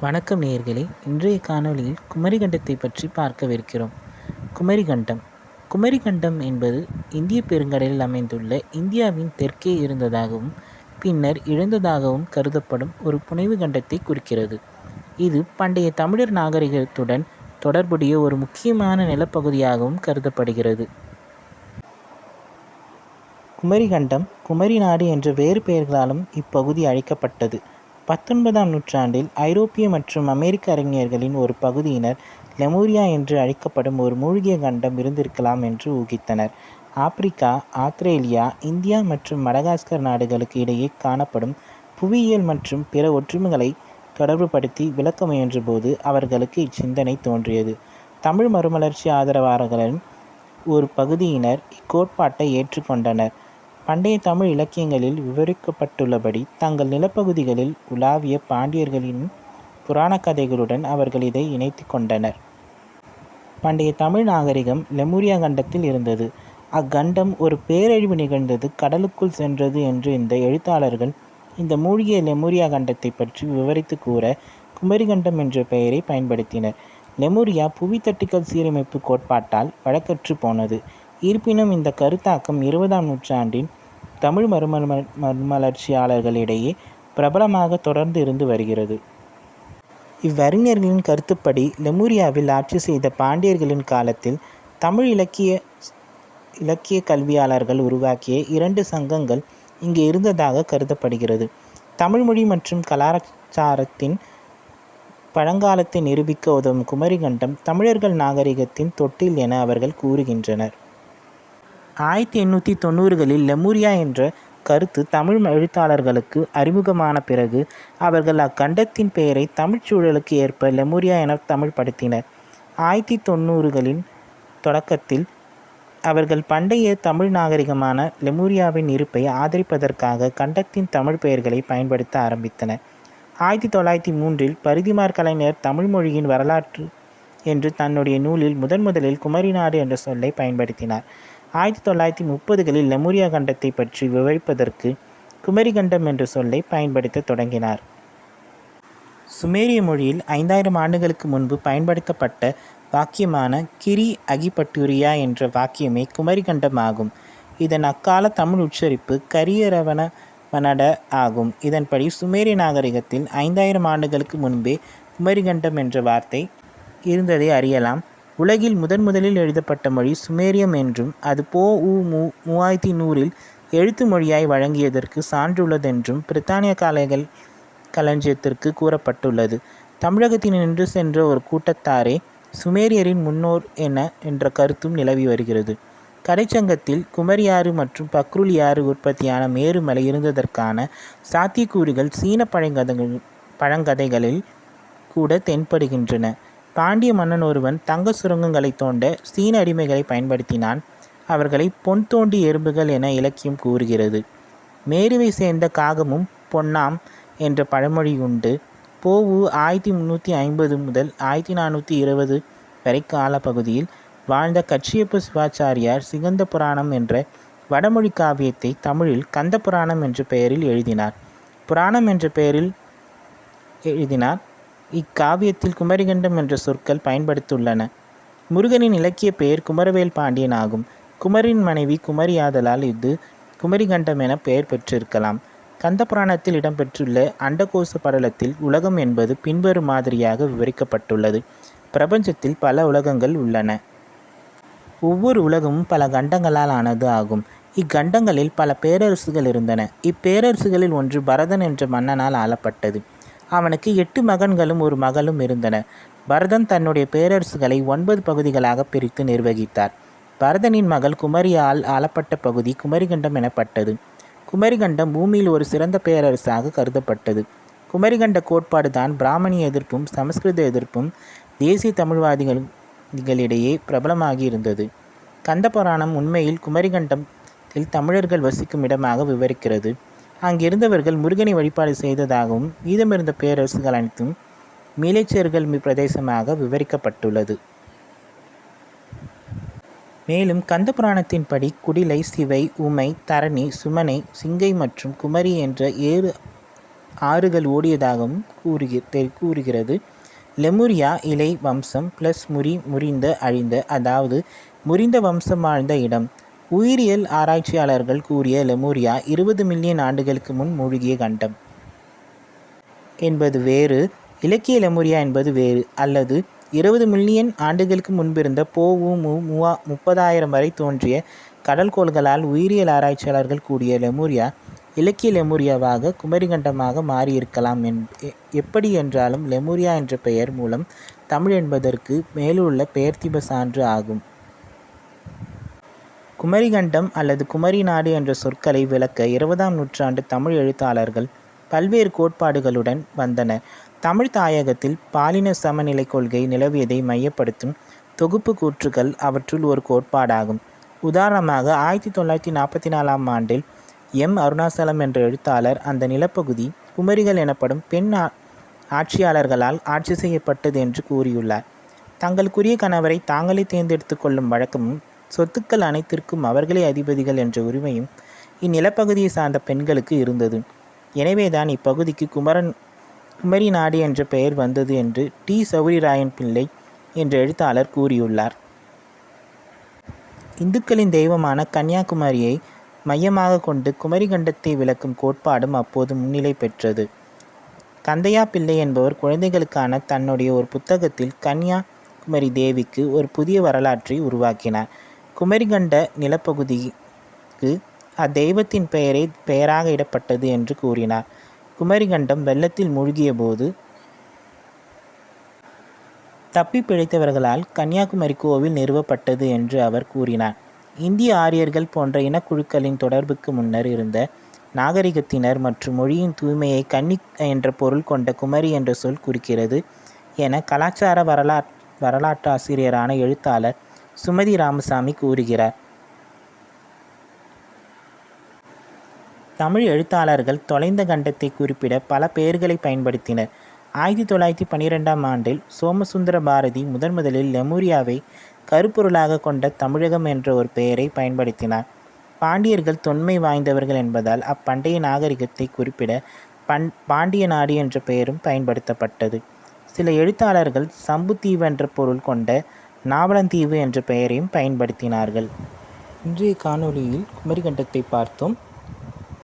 வணக்கம் நேயர்களே, இன்றைய காணொளியில் குமரிக்கண்டத்தை பற்றி பார்க்கவிருக்கிறோம். குமரிக்கண்டம் குமரிக்கண்டம் என்பது இந்திய பெருங்கடலில் அமைந்துள்ள இந்தியாவின் தெற்கே இருந்ததாகவும் பின்னர் இழந்ததாகவும் கருதப்படும் ஒரு புனைவு கண்டத்தை குறிக்கிறது. இது பண்டைய தமிழர் நாகரிகத்துடன் தொடர்புடைய ஒரு முக்கியமான நிலப்பகுதியாகவும் கருதப்படுகிறது. குமரிக்கண்டம் குமரி நாடு என்ற வேறு பெயர்களாலும் இப்பகுதி அழைக்கப்பட்டது. 19ஆம் நூற்றாண்டில் ஐரோப்பிய மற்றும் அமெரிக்க அறிஞர்களின் ஒரு பகுதியினர் லெமூரியா என்று அழைக்கப்படும் ஒரு மூழ்கிய கண்டம் இருந்திருக்கலாம் என்று ஊகித்தனர். ஆப்பிரிக்கா, ஆத்திரேலியா, இந்தியா மற்றும் மடகாஸ்கர் நாடுகளுக்கு இடையே காணப்படும் புவியியல் மற்றும் பிற ஒற்றுமைகளை தொடர்புபடுத்தி விளக்க முயன்றபோது அவர்களுக்கு இச்சிந்தனை தோன்றியது. தமிழ் மறுமலர்ச்சி ஆதரவாளர்களின் ஒரு பகுதியினர் இக்கோட்பாட்டை ஏற்றுக்கொண்டனர். பண்டைய தமிழ் இலக்கியங்களில் விவரிக்கப்பட்டுள்ளபடி தங்கள் நிலப்பகுதிகளில் உலாவிய பாண்டியர்களின் புராண கதைகளுடன் அவர்கள் இதை இணைத்து கொண்டனர். பண்டைய தமிழ் நாகரிகம் லெமூரியா கண்டத்தில் இருந்தது. அக்கண்டம் ஒரு பேரழிவு நிகழ்ந்தது, கடலுக்குள் சென்றது என்று இந்த எழுத்தாளர்கள் இந்த மூழ்கிய லெமூரியா கண்டத்தை பற்றி விவரித்து கூற குமரிக்கண்டம் என்ற பெயரை பயன்படுத்தினர். லெமூரியா புவித்தட்டுக்கள் சீரமைப்பு கோட்பாட்டால் வழக்கற்று போனது. இருப்பினும் இந்த கருத்தாக்கம் 20ஆம் நூற்றாண்டின் தமிழ் மறுமலர்ச்சியாளர்களிடையே பிரபலமாக தொடர்ந்து இருந்து வருகிறது. இவ்வறிஞர்களின் கருத்துப்படி லெமூரியாவில் ஆட்சி செய்த பாண்டியர்களின் காலத்தில் தமிழ் இலக்கிய கல்வியாளர்கள் உருவாக்கிய 2 சங்கங்கள் இங்கு இருந்ததாக கருதப்படுகிறது. தமிழ்மொழி மற்றும் கலாச்சாரத்தின் பழங்காலத்தை நிரூபிக்க உதவும் குமரிக்கண்டம் தமிழர்கள் நாகரிகத்தின் தொட்டில் என அவர்கள் கூறுகின்றனர். 1890களில் லெமூரியா என்ற கருத்து தமிழ் எழுத்தாளர்களுக்கு அறிமுகமான பிறகு அவர்கள் அக்கண்டத்தின் பெயரை தமிழ்ச் சூழலுக்கு ஏற்ப லெமூரியா என தமிழ்படுத்தினர். 1990களின் தொடக்கத்தில் அவர்கள் பண்டைய தமிழ் நாகரிகமான லெமூரியாவின் இருப்பை ஆதரிப்பதற்காக கண்டத்தின் தமிழ் பெயர்களை பயன்படுத்த ஆரம்பித்தனர். 1903இல் பரிதிமாற் கலைஞர் தமிழ் மொழியின் வரலாற்று என்று தன்னுடைய நூலில் முதலில் குமரிநாடு என்ற சொல்லை பயன்படுத்தினார். 1930களில் லெமூரியா கண்டத்தை பற்றி விவரிப்பதற்கு குமரிக்கண்டம் என்ற சொல்லை பயன்படுத்த தொடங்கினார். சுமேரிய மொழியில் 5000 ஆண்டுகளுக்கு முன்பு பயன்படுத்தப்பட்ட வாக்கியமான கிரி அகிபட்டூரியா என்ற வாக்கியமே குமரிக்கண்டம் ஆகும். இதன் அக்கால தமிழ் உச்சரிப்பு கரியரவணவனட ஆகும். இதன்படி சுமேரிய நாகரிகத்தில் 5000 ஆண்டுகளுக்கு முன்பே குமரிக்கண்டம் என்ற வார்த்தை இருந்ததை அறியலாம். உலகில் முதலில் எழுதப்பட்ட மொழி சுமேரியம் என்றும் அது பொ.உ. 3100இல் எழுத்து மொழியாய் வழங்கியதற்கு சான்றுள்ளதென்றும் பிரித்தானிய களஞ்சியத்திற்கு கூறப்பட்டுள்ளது. தமிழகத்தில் நின்று சென்ற ஒரு கூட்டத்தாரே சுமேரியரின் முன்னோர் என்ற கருத்தும் நிலவி வருகிறது. கடைச்சங்கத்தில் குமரியாறு மற்றும் பக்ருலியாறு உற்பத்தியான மேருமலை இருந்ததற்கான சாத்தியக்கூறுகள் சீன பழங்கதைகளில் கூட தென்படுகின்றன. பாண்டிய மன்னன் ஒருவன் தங்க சுரங்கங்களை தோண்ட சீன அடிமைகளை பயன்படுத்தினான். அவர்களை பொன் தோண்டி எறும்புகள் என இலக்கியம் கூறுகிறது. மேருவை சேர்ந்த காகமும் பொன்னாம் என்ற பழமொழி உண்டு. பொ.உ. 1350 முதல் 1420 வரை காலப்பகுதியில் வாழ்ந்த கச்சியப்ப சிவாச்சாரியார் சிகந்த புராணம் என்ற வடமொழி காவியத்தை தமிழில் கந்த புராணம் என்ற பெயரில் எழுதினார். புராணம் என்ற பெயரில் எழுதினார். இக்காவியத்தில் குமரிக்கண்டம் என்ற சொற்கள் பயன்படுத்தியுள்ளன. முருகனின் இலக்கிய பெயர் குமரவேல் பாண்டியன் ஆகும். குமரின் மனைவி குமரியாதலால் இது குமரிக்கண்டம் என பெயர் பெற்றிருக்கலாம். கந்த புராணத்தில் இடம்பெற்றுள்ள அண்டகோச படலத்தில் உலகம் என்பது பின்வரும் மாதிரியாக விவரிக்கப்பட்டுள்ளது. பிரபஞ்சத்தில் பல உலகங்கள் உள்ளன. ஒவ்வொரு உலகமும் பல கண்டங்களால் ஆனது ஆகும். இக்கண்டங்களில் பல பேரரசுகள் இருந்தன. இப்பேரரசுகளில் ஒன்று பரதன் என்ற மன்னனால் ஆளப்பட்டது. அவனுக்கு 8 மகன்களும் ஒரு மகளும் இருந்தனர். பரதன் தன்னுடைய பேரரசுகளை 9 பகுதிகளாக பிரித்து நிர்வகித்தார். பரதனின் மகள் குமரியால் ஆளப்பட்ட பகுதி குமரிக்கண்டம் எனப்பட்டது. குமரிக்கண்டம் பூமியில் ஒரு சிறந்த பேரரசாக கருதப்பட்டது. குமரிக்கண்ட கோட்பாடு தான் பிராமணிய எதிர்ப்பும் சமஸ்கிருத எதிர்ப்பும் தேசிய தமிழ்வாதிகளிடையே பிரபலமாகி இருந்தது. கந்த புராணம் உண்மையில் குமரிக்கண்டத்தில் தமிழர்கள் வசிக்கும் இடமாக விவரிக்கிறது. அங்கிருந்தவர்கள் முருகனை வழிபாடு செய்ததாகவும் மீதமிருந்த பேரரசுகள் அனைத்தும் மீளைச்சர்கள் பிரதேசமாக விவரிக்கப்பட்டுள்ளது. மேலும் கந்த புராணத்தின்படி குடிலை, சிவை, உமை, தரணி, சுமனை, சிங்கை மற்றும் குமரி என்ற ஆறுகள் ஓடியதாகவும் கூறுகிறது. லெமுரியா இலை வம்சம் ப்ளஸ் முறிந்த அழிந்த, அதாவது முறிந்த வம்சம் வாழ்ந்த இடம். உயிரியல் ஆராய்ச்சியாளர்கள் கூறிய லெமுரியா 20 மில்லியன் ஆண்டுகளுக்கு முன் மூழ்கிய கண்டம் என்பது வேறு, இலக்கிய லெமுரியா என்பது வேறு. அல்லது 20 மில்லியன் ஆண்டுகளுக்கு முன்பிருந்த பொ.உ.மு. 30,000 வரை தோன்றிய கடல்கோள்களால் உயிரியல் ஆராய்ச்சியாளர்கள் கூடிய லெமுரியா இலக்கிய லெமுரியாவாக குமரிக்கண்டமாக மாறியிருக்கலாம். எப்படி என்றாலும் லெமுரியா என்ற பெயர் மூலம் தமிழ் என்பதற்கு மேலுள்ள பெயர்த்திப சான்று ஆகும். குமரிக்கண்டம் அல்லது குமரி நாடு என்ற சொற்களை விளக்க 20ஆம் நூற்றாண்டு தமிழ் எழுத்தாளர்கள் பல்வேறு கோட்பாடுகளுடன் வந்தனர். தமிழ் தாயகத்தில் பாலின சமநிலை கொள்கை நிலவியதை மையப்படுத்தும் தொகுப்பு கூற்றுகள் அவற்றுள் ஒரு கோட்பாடாகும். உதாரணமாக 1944ஆம் ஆண்டில் அருணாசலம் என்ற எழுத்தாளர் அந்த நிலப்பகுதி குமரிகள் எனப்படும் பெண் ஆட்சியாளர்களால் ஆட்சி செய்யப்பட்டது என்று கூறியுள்ளார். தங்களுக்குரிய கணவரை தாங்களே தேர்ந்தெடுத்து கொள்ளும் வழக்கமும் சொத்துக்கள் அனைத்திற்கும் அவர்களே அதிபதிகள் என்ற உரிமையும் இந்நிலப்பகுதியை சார்ந்த பெண்களுக்கு இருந்தது. எனவேதான் இப்பகுதிக்கு குமரி நாடு என்ற பெயர் வந்தது என்று டி. சௌரிராயன் பிள்ளை என்ற எழுத்தாளர் கூறியுள்ளார். இந்துக்களின் தெய்வமான கன்னியாகுமரியை மையமாக கொண்டு குமரிக்கண்டத்தை விளக்கும் கோட்பாடும் அப்போது முன்னிலை பெற்றது. கந்தையா பிள்ளை என்பவர் குழந்தைகளுக்கான தன்னுடைய ஒரு புத்தகத்தில் கன்னியாகுமரி தேவிக்கு ஒரு புதிய வரலாற்றை உருவாக்கினார். குமரிக்கண்ட நிலப்பகுதிக்கு அத்தெய்வத்தின் பெயராக இடப்பட்டது என்று கூறினார். குமரிக்கண்டம் வெள்ளத்தில் மூழ்கிய போது தப்பி பிழைத்தவர்களால் கன்னியாகுமரி கோவில் நிறுவப்பட்டது என்று அவர் கூறினார். இந்திய ஆரியர்கள் போன்ற இனக்குழுக்களின் தொடர்புக்கு முன்னர் இருந்த நாகரிகத்தினர் மற்றும் மொழியின் தூய்மையை கன்னி என்ற பொருள் கொண்ட குமரி என்ற சொல் குறிக்கிறது என கலாச்சார வரலாற்றாசிரியரான எழுத்தாளர் சுமதி ராமசாமி கூறுகிறார். தமிழ் எழுத்தாளர்கள் தொலைந்த கண்டத்தை குறிப்பிட பல பெயர்களை பயன்படுத்தினர். 1912ஆம் ஆண்டில் சோமசுந்தர பாரதி முதலில் லெமுரியாவை கருப்பொருளாக கொண்ட தமிழகம் என்ற ஒரு பெயரை பயன்படுத்தினார். பாண்டியர்கள் தொன்மை வாய்ந்தவர்கள் என்பதால் அப்பண்டைய நாகரிகத்தை குறிப்பிட பாண்டிய நாடு என்ற பெயரும் பயன்படுத்தப்பட்டது. சில எழுத்தாளர்கள் சம்புத்தீவு என்ற பொருள் கொண்ட நாவலந்தீவு என்ற பெயரையும் பயன்படுத்தினார்கள். இன்றைய காணொளியில் குமரிக்கண்டத்தை பார்த்தோம்.